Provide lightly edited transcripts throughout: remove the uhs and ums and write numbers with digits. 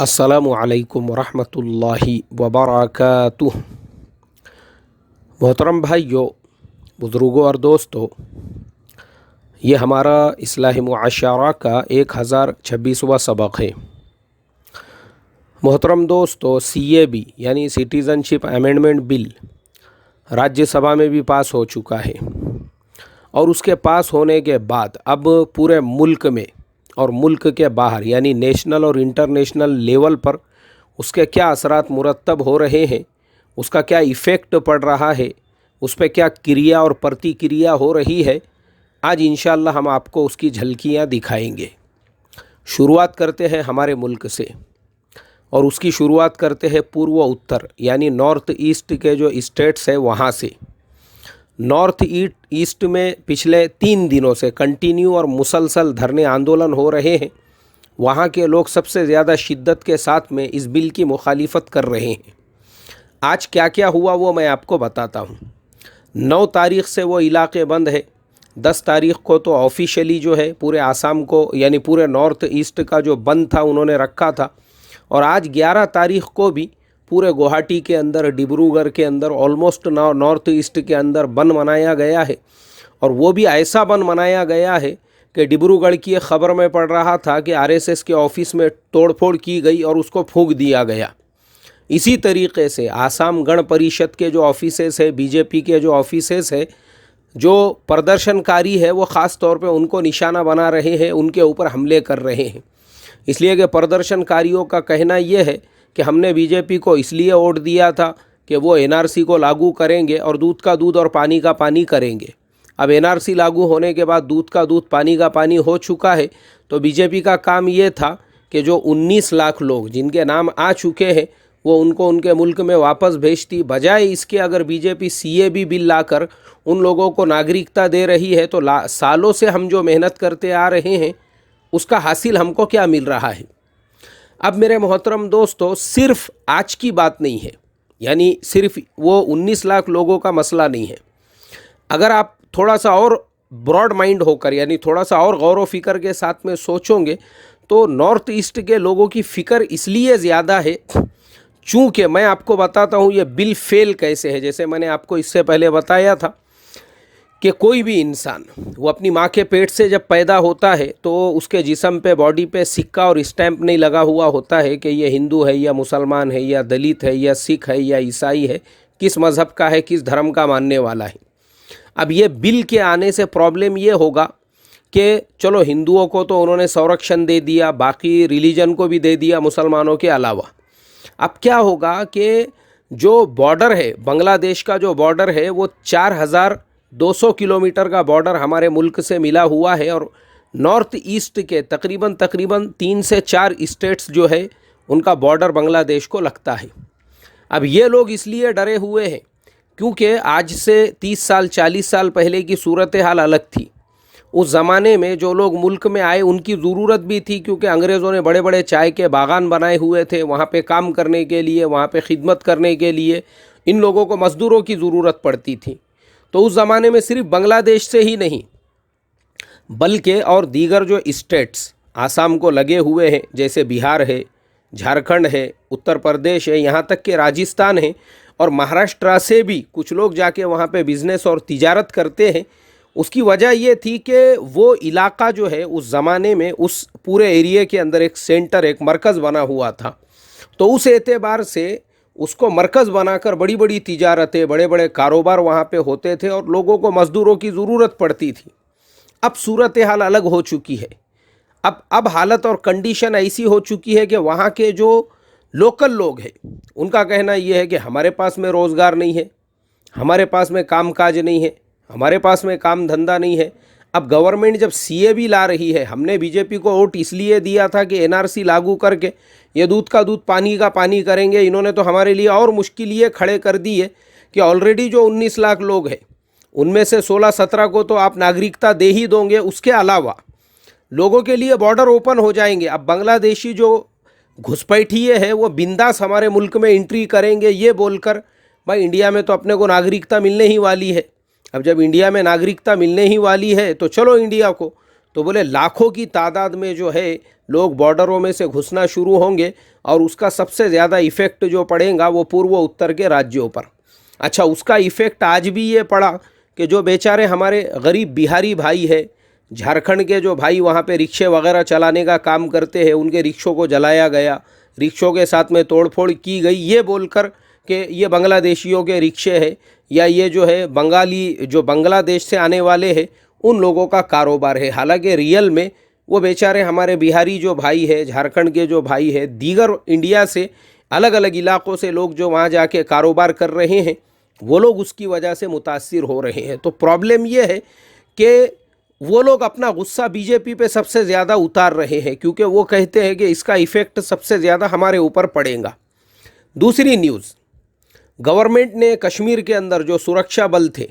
अस्सलामु अलैकुम वरहमतुल्लाहि वबरकातुह। मोहतरम भाइयों, बुज़ुर्गों और दोस्तों, ये हमारा इस्लाही मुआशरा का 1026वां सबक है। मोहतरम दोस्तों, CAB यानी सिटीज़नशिप अमेंडमेंट बिल राज्यसभा में भी पास हो चुका है और उसके पास होने के बाद अब पूरे मुल्क में और मुल्क के बाहर यानी नेशनल और इंटरनेशनल लेवल पर उसके क्या असरात मुरतब हो रहे हैं, उसका क्या इफ़ेक्ट पड़ रहा है, उस पर क्या क्रिया और प्रतिक्रिया हो रही है, आज इंशाअल्लाह हम आपको उसकी झलकियाँ दिखाएंगे। शुरुआत करते हैं हमारे मुल्क से और उसकी शुरुआत करते हैं पूर्व उत्तर यानी नॉर्थ ईस्ट के जो स्टेट्स है वहाँ से। नॉर्थ ईस्ट में पिछले 3 दिनों से कंटिन्यू और मुसलसल धरने आंदोलन हो रहे हैं। वहाँ के लोग सबसे ज़्यादा शिद्दत के साथ में इस बिल की मुखालिफत कर रहे हैं। आज क्या क्या हुआ वो मैं आपको बताता हूँ। 9 तारीख़ से वो इलाके बंद है। 10 तारीख़ को तो ऑफिशियली जो है पूरे आसाम को यानी पूरे नॉर्थ ईस्ट का जो बंद था उन्होंने रखा था। और आज 11 तारीख़ को भी पूरे गुवाहाटी के अंदर, डिब्रूगढ़ के अंदर, ऑलमोस्ट नॉर्थ ईस्ट के अंदर बंद मनाया गया है। और वो भी ऐसा बंद मनाया गया है कि डिब्रूगढ़ की एक ख़बर में पढ़ रहा था कि RSS के ऑफिस में तोड़फोड़ की गई और उसको फूंक दिया गया। इसी तरीक़े से आसाम गण परिषद के जो ऑफिसेस है, BJP के जो ऑफिसेस है, जो प्रदर्शनकारी है वो ख़ास तौर पे उनको निशाना बना रहे हैं, उनके ऊपर हमले कर रहे हैं। इसलिए कि प्रदर्शनकारियों का कहना ये है कि हमने BJP को इसलिए वोट दिया था कि वो NRC को लागू करेंगे और दूध का दूध और पानी का पानी करेंगे। अब NRC लागू होने के बाद दूध का दूध पानी का पानी हो चुका है, तो BJP का काम ये था कि जो 19 लाख लोग जिनके नाम आ चुके हैं वो उनको उनके मुल्क में वापस भेजती। बजाय इसके अगर BJP CAB बिल लाकर उन लोगों को नागरिकता दे रही है तो सालों से हम जो मेहनत करते आ रहे हैं उसका हासिल हमको क्या मिल रहा है। अब मेरे मोहतरम दोस्तों, सिर्फ आज की बात नहीं है, यानी सिर्फ वो 19 लाख लोगों का मसला नहीं है। अगर आप थोड़ा सा और ब्रॉड माइंड होकर यानी थोड़ा सा और गौर व फिक्र के साथ में सोचोगे तो नॉर्थ ईस्ट के लोगों की फ़िक्र इसलिए ज़्यादा है चूँकि मैं आपको बताता हूँ ये बिल फेल कैसे है। जैसे मैंने आपको इससे पहले बताया था कि कोई भी इंसान वो अपनी माँ के पेट से जब पैदा होता है तो उसके जिस्म पे, बॉडी पे सिक्का और स्टैंप नहीं लगा हुआ होता है कि ये हिंदू है या मुसलमान है या दलित है या सिख है या ईसाई है, किस मज़हब का है, किस धर्म का मानने वाला है। अब ये बिल के आने से प्रॉब्लम ये होगा कि चलो हिंदुओं को तो उन्होंने संरक्षण दे दिया, बाकी रिलीजन को भी दे दिया मुसलमानों के अलावा। अब क्या होगा कि जो बॉर्डर है, बांग्लादेश का जो बॉर्डर है वो 4200 किलोमीटर का बॉर्डर हमारे मुल्क से मिला हुआ है और नॉर्थ ईस्ट के तकरीबन 3 से 4 स्टेट्स जो है उनका बॉर्डर बांग्लादेश को लगता है। अब ये लोग इसलिए डरे हुए हैं क्योंकि आज से 30 साल 40 साल पहले की सूरत हाल अलग थी। उस ज़माने में जो लोग मुल्क में आए उनकी ज़रूरत भी थी क्योंकि अंग्रेज़ों ने बड़े बड़े चाय के बागान बनाए हुए थे। वहाँ पे काम करने के लिए, वहाँ पे खिदमत करने के लिए इन लोगों को मज़दूरों की ज़रूरत पड़ती थी। तो उस ज़माने में सिर्फ बांग्लादेश से ही नहीं बल्कि और दीगर जो स्टेट्स आसाम को लगे हुए हैं जैसे बिहार है, झारखंड है, उत्तर प्रदेश है, यहाँ तक कि राजस्थान है और महाराष्ट्र से भी कुछ लोग जाके वहाँ पे बिज़नेस और तिजारत करते हैं। उसकी वजह ये थी कि वो इलाका जो है उस ज़माने में उस पूरे एरिया के अंदर एक सेंटर, एक मरकज़ बना हुआ था। तो उस एतबार से उसको मरकज़ बनाकर बड़ी बड़ी तिजारतें, बड़े बड़े कारोबार वहाँ पे होते थे और लोगों को मज़दूरों की ज़रूरत पड़ती थी। अब सूरत हाल अलग हो चुकी है। अब हालत और कंडीशन ऐसी हो चुकी है कि वहाँ के जो लोकल लोग हैं उनका कहना यह है कि हमारे पास में रोज़गार नहीं है, हमारे पास में कामकाज नहीं है, हमारे पास में काम धंधा नहीं है। अब गवर्नमेंट जब CAB ला रही है, हमने BJP को वोट इसलिए दिया था कि NRC लागू करके ये दूध का दूध पानी का पानी करेंगे। इन्होंने तो हमारे लिए और मुश्किल ये खड़े कर दी है कि ऑलरेडी जो 19 लाख लोग हैं उनमें से 16-17 को तो आप नागरिकता दे ही दोगे, उसके अलावा लोगों के लिए बॉर्डर ओपन हो जाएंगे। अब बांग्लादेशी जो घुसपैठिए हैं वो बिंदास हमारे मुल्क में एंट्री करेंगे ये बोलकर, भाई इंडिया में तो अपने को नागरिकता मिलने ही वाली है। अब जब इंडिया में नागरिकता मिलने ही वाली है तो चलो इंडिया को, तो बोले लाखों की तादाद में जो है लोग बॉर्डरों में से घुसना शुरू होंगे और उसका सबसे ज़्यादा इफ़ेक्ट जो पड़ेगा वो पूर्व उत्तर के राज्यों पर। अच्छा, उसका इफ़ेक्ट आज भी ये पड़ा कि जो बेचारे हमारे गरीब बिहारी भाई है, झारखंड के जो भाई वहाँ पे रिक्शे वगैरह चलाने का काम करते हैं, उनके रिक्शों को जलाया गया, रिक्शों के साथ में तोड़फोड़ की गई, ये बोलकर कि ये बांग्लादेशियों के रिक्शे हैं या ये जो है बंगाली जो बांग्लादेश से आने वाले हैं उन लोगों का कारोबार है। हालांकि रियल में वो बेचारे हमारे बिहारी जो भाई है, झारखंड के जो भाई है, दीगर इंडिया से अलग अलग इलाक़ों से लोग जो वहाँ जाके कारोबार कर रहे हैं, वो लोग उसकी वजह से मुतासिर हो रहे हैं। तो प्रॉब्लम ये है कि वो लोग अपना गुस्सा बीजेपी पे सबसे ज़्यादा उतार रहे हैं, क्योंकि वो कहते हैं कि इसका इफ़ेक्ट सबसे ज़्यादा हमारे ऊपर पड़ेगा। दूसरी न्यूज़, गवर्नमेंट ने कश्मीर के अंदर जो सुरक्षा बल थे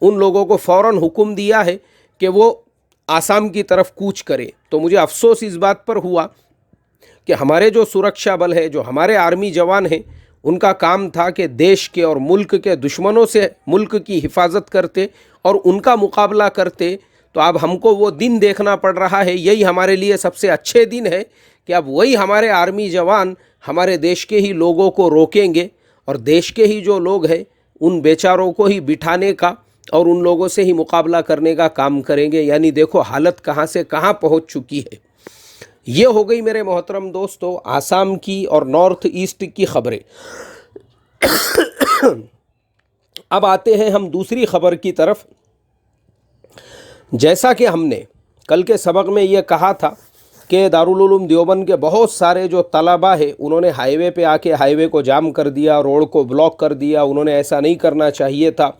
उन लोगों को फ़ौरन हुक्म दिया है कि वो आसाम की तरफ कूच करे। तो मुझे अफसोस इस बात पर हुआ कि हमारे जो सुरक्षा बल है, जो हमारे आर्मी जवान हैं, उनका काम था कि देश के और मुल्क के दुश्मनों से मुल्क की हिफाजत करते और उनका मुकाबला करते। तो अब हमको वो दिन देखना पड़ रहा है। यही हमारे लिए सबसे अच्छे दिन है कि अब वही हमारे आर्मी जवान हमारे देश के ही लोगों को रोकेंगे और देश के ही जो लोग हैं उन बेचारों को ही बिठाने का और उन लोगों से ही मुकाबला करने का काम करेंगे। यानी देखो हालत कहाँ से कहाँ पहुँच चुकी है। ये हो गई मेरे मोहतरम दोस्तों आसाम की और नॉर्थ ईस्ट की खबरें। अब आते हैं हम दूसरी खबर की तरफ। जैसा कि हमने कल के सबक में ये कहा था कि दारुल उलूम देवबंद के बहुत सारे जो तलबा है उन्होंने हाईवे पे आके हाईवे को जाम कर दिया, रोड को ब्लॉक कर दिया। उन्होंने ऐसा नहीं करना चाहिए था,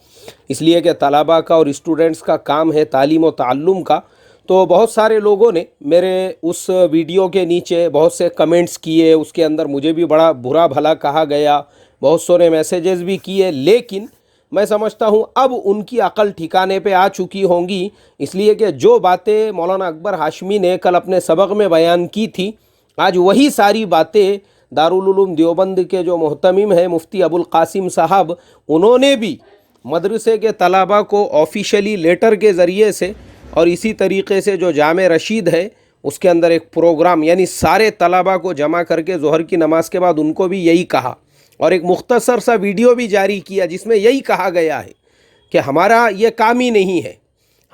इसलिए कि तलबा का और स्टूडेंट्स का काम है तालीम और ताल्लुम का। तो बहुत सारे लोगों ने मेरे उस वीडियो के नीचे बहुत से कमेंट्स किए, उसके अंदर मुझे भी बड़ा बुरा भला कहा गया, बहुत सारे मैसेजेस भी किए। लेकिन मैं समझता हूँ अब उनकी अकल ठिकाने पे आ चुकी होंगी, इसलिए कि जो बातें मौलाना अकबर हाशमी ने कल अपने सबक में बयान की थी, आज वही सारी बातें दारुल उलूम देवबंद के जो मुहतमिम है मुफ्ती अबुल कासिम साहब, उन्होंने भी मदरसे के तलबा को ऑफिशियली लेटर के ज़रिए से और इसी तरीके से जो जामे रशीद है उसके अंदर एक प्रोग्राम, यानी सारे तलबा को जमा करके ज़ोहर की नमाज़ के बाद उनको भी यही कहा और एक मुख्तसर सा वीडियो भी जारी किया जिसमें यही कहा गया है कि हमारा ये काम ही नहीं है,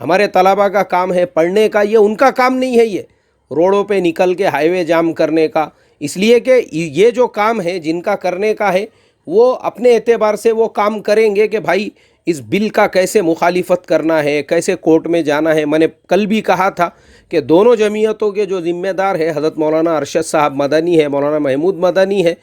हमारे तलबा का काम है पढ़ने का, ये उनका काम नहीं है ये रोडों पे निकल के हाईवे जाम करने का। इसलिए कि ये जो काम है जिनका करने का है वो अपने एतबार से वो काम करेंगे कि भाई इस बिल का कैसे मुखालिफत करना है, कैसे कोर्ट में जाना है। मैंने कल भी कहा था कि दोनों जमीयतों के जो ज़िम्मेदार है हज़रत मौलाना अरशद साहब मदनी है, मौलाना महमूद मदनी है,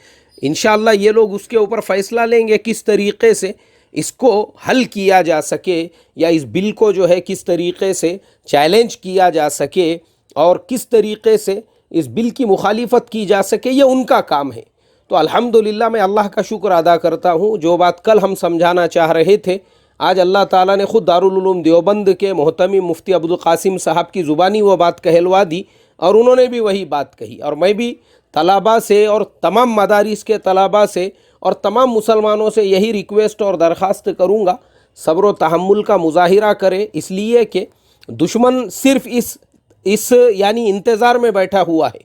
इंशाअल्लाह ये लोग उसके ऊपर फ़ैसला लेंगे किस तरीक़े से इसको हल किया जा सके या इस बिल को जो है किस तरीक़े से चैलेंज किया जा सके और किस तरीक़े से इस बिल की मुखालिफत की जा सके, ये उनका काम है। तो अल्हम्दुलिल्लाह मैं अल्लाह का शुक्र अदा करता हूँ, जो बात कल हम समझाना चाह रहे थे आज अल्लाह ताला ने ख़ुद दारुल उलूम देवबंद के मोहतमिम मुफ्ती अब्दुल कासिम साहब की ज़ुबानी वो बात कहलवा दी और उन्होंने भी वही बात कही। और मैं भी तलबा से और तमाम मदारिस के तलबा से और तमाम मुसलमानों से यही रिक्वेस्ट और दरख्वास्त करूँगा, सब्र व तहम्मुल का मुजाहिरा करें, इसलिए कि दुश्मन सिर्फ़ इस यानी इंतज़ार में बैठा हुआ है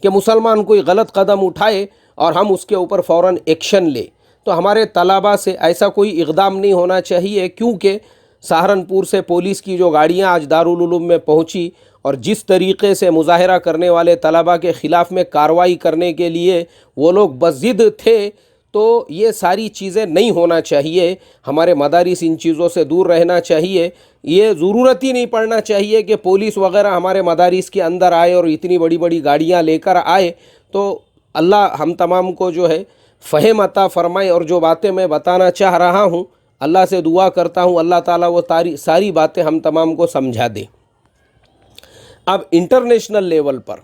कि मुसलमान कोई गलत कदम उठाए और हम उसके ऊपर फ़ौरन एक्शन ले। तो हमारे तलबा से ऐसा कोई इक़दाम नहीं होना चाहिए, क्योंकि सहारनपुर से पुलिस की जो गाड़ियाँ आज दारुल उलूम में पहुँची और जिस तरीक़े से मुजाहिरा करने वाले तलबा के ख़िलाफ़ में कार्रवाई करने के लिए वो लोग बज़िद थे, तो ये सारी चीज़ें नहीं होना चाहिए। हमारे मदारिस इन चीज़ों से दूर रहना चाहिए। ये ज़रूरत ही नहीं पड़ना चाहिए कि पुलिस वग़ैरह हमारे मदारिस के अंदर आए और इतनी बड़ी बड़ी गाड़ियाँ लेकर आए। तो अल्लाह हम तमाम को जो है फ़हम अता फ़रमाए और जो बातें मैं बताना चाह रहा हूँ अल्लाह से दुआ करता हूँ अल्लाह ताला वो सारी बातें हम तमाम को समझा दे। अब इंटरनेशनल लेवल पर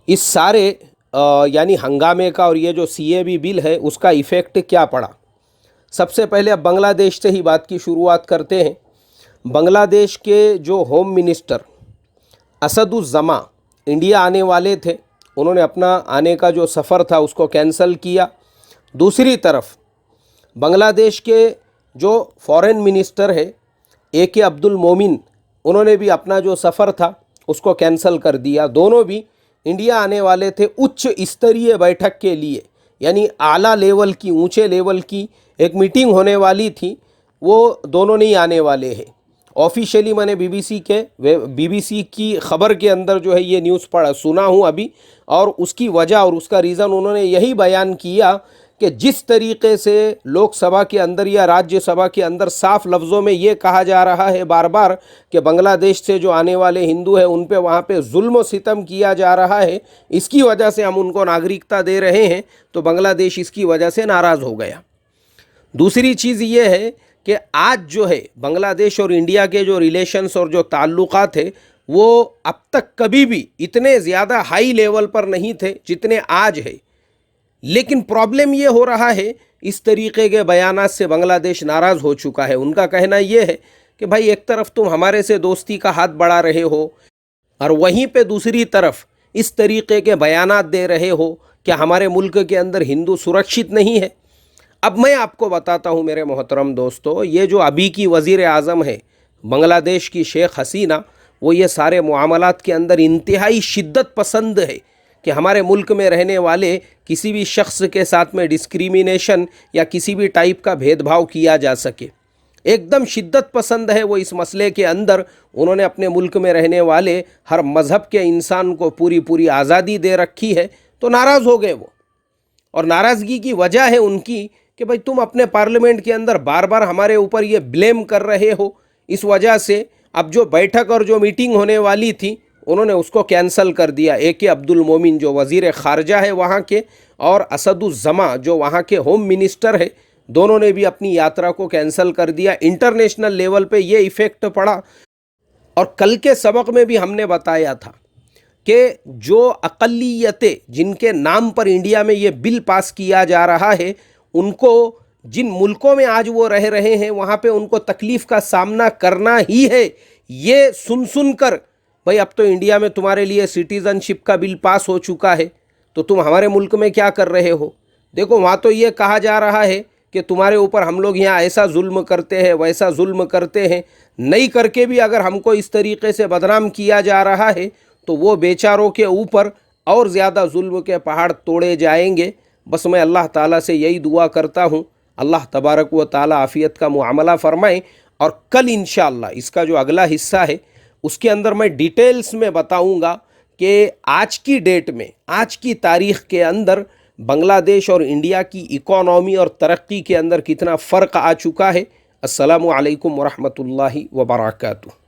इस सारे यानी हंगामे का और ये जो CAB बिल है उसका इफ़ेक्ट क्या पड़ा। सबसे पहले अब बांग्लादेश से ही बात की शुरुआत करते हैं। बांग्लादेश के जो होम मिनिस्टर असदुज़्ज़मा इंडिया आने वाले थे, उन्होंने अपना आने का जो सफ़र था उसको कैंसिल किया। दूसरी तरफ बांग्लादेश के जो फॉरेन मिनिस्टर है AK अब्दुल मोमिन, उन्होंने भी अपना जो सफ़र था उसको कैंसिल कर दिया। दोनों भी इंडिया आने वाले थे उच्च स्तरीय बैठक के लिए, यानी आला लेवल की, ऊंचे लेवल की एक मीटिंग होने वाली थी, वो दोनों नहीं आने वाले हैं। ऑफिशियली मैंने बीबीसी की ख़बर के अंदर जो है ये न्यूज़ सुना हूँ अभी, और उसकी वजह और उसका रीज़न उन्होंने यही बयान किया कि जिस तरीके से लोकसभा के अंदर या राज्यसभा के अंदर साफ लफ्ज़ों में ये कहा जा रहा है बार बार कि बांग्लादेश से जो आने वाले हिंदू हैं उन पे वहाँ पे जुल्म सितम किया जा रहा है, इसकी वजह से हम उनको नागरिकता दे रहे हैं, तो बांग्लादेश इसकी वजह से नाराज़ हो गया। दूसरी चीज़ ये है कि आज जो है बांग्लादेश और इंडिया के जो रिलेशंस और जो ताल्लुकात है वो अब तक कभी भी इतने ज़्यादा हाई लेवल पर नहीं थे जितने आज है। लेकिन प्रॉब्लम ये हो रहा है, इस तरीके के बयानात से बांग्लादेश नाराज़ हो चुका है। उनका कहना ये है कि भाई एक तरफ तुम हमारे से दोस्ती का हाथ बढ़ा रहे हो और वहीं पे दूसरी तरफ इस तरीके के बयानात दे रहे हो कि हमारे मुल्क के अंदर हिंदू सुरक्षित नहीं है। अब मैं आपको बताता हूँ मेरे मोहतरम दोस्तों, ये जो अभी की वज़ीर आज़म है बांग्लादेश की शेख हसीना, वो ये सारे मामलात के अंदर इंतहाई शिद्दत पसंद है कि हमारे मुल्क में रहने वाले किसी भी शख्स के साथ में डिस्क्रिमिनेशन या किसी भी टाइप का भेदभाव किया जा सके। एकदम शिद्दत पसंद है वो इस मसले के अंदर। उन्होंने अपने मुल्क में रहने वाले हर मज़हब के इंसान को पूरी पूरी आज़ादी दे रखी है, तो नाराज़ हो गए वो। और नाराज़गी की वजह है उनकी कि भाई तुम अपने पार्लियामेंट के अंदर बार बार हमारे ऊपर ये ब्लेम कर रहे हो। इस वजह से अब जो बैठक और जो मीटिंग होने वाली थी उन्होंने उसको कैंसिल कर दिया। AK अब्दुल मोमिन जो वज़ीर ख़ारजा है वहाँ के, और असदुज़्ज़मा जो वहाँ के होम मिनिस्टर है, दोनों ने भी अपनी यात्रा को कैंसिल कर दिया। इंटरनेशनल लेवल पे ये इफ़ेक्ट पड़ा। और कल के सबक में भी हमने बताया था कि जो अक़लियतें जिनके नाम पर इंडिया में ये बिल पास किया जा रहा है, उनको जिन मुल्कों में आज वो रह रहे हैं वहाँ पे उनको तकलीफ़ का सामना करना ही है। ये सुन कर भाई अब तो इंडिया में तुम्हारे लिए सिटीज़नशिप का बिल पास हो चुका है, तो तुम हमारे मुल्क में क्या कर रहे हो? देखो वहाँ तो ये कहा जा रहा है कि तुम्हारे ऊपर हम लोग यहाँ ऐसा जुल्म करते हैं, वैसा जुल्म करते हैं, नहीं करके भी अगर हमको इस तरीके से बदनाम किया जा रहा है तो वो बेचारों के ऊपर और ज़्यादा जुल्म के पहाड़ तोड़े जाएंगे। बस मैं अल्लाह ताला से यही दुआ करता हूँ, अल्लाह तबारक व ताला आफ़ियत का मुआमला फ़रमाए। और कल इंशाअल्लाह इसका जो अगला हिस्सा है उसके अंदर मैं डिटेल्स में बताऊंगा कि आज की डेट में, आज की तारीख़ के अंदर बांग्लादेश और इंडिया की इकोनॉमी और तरक्की के अंदर कितना फ़र्क आ चुका है। अस्सलामु अलैकुम वरहमतुल्लाहि व बरकातुहू।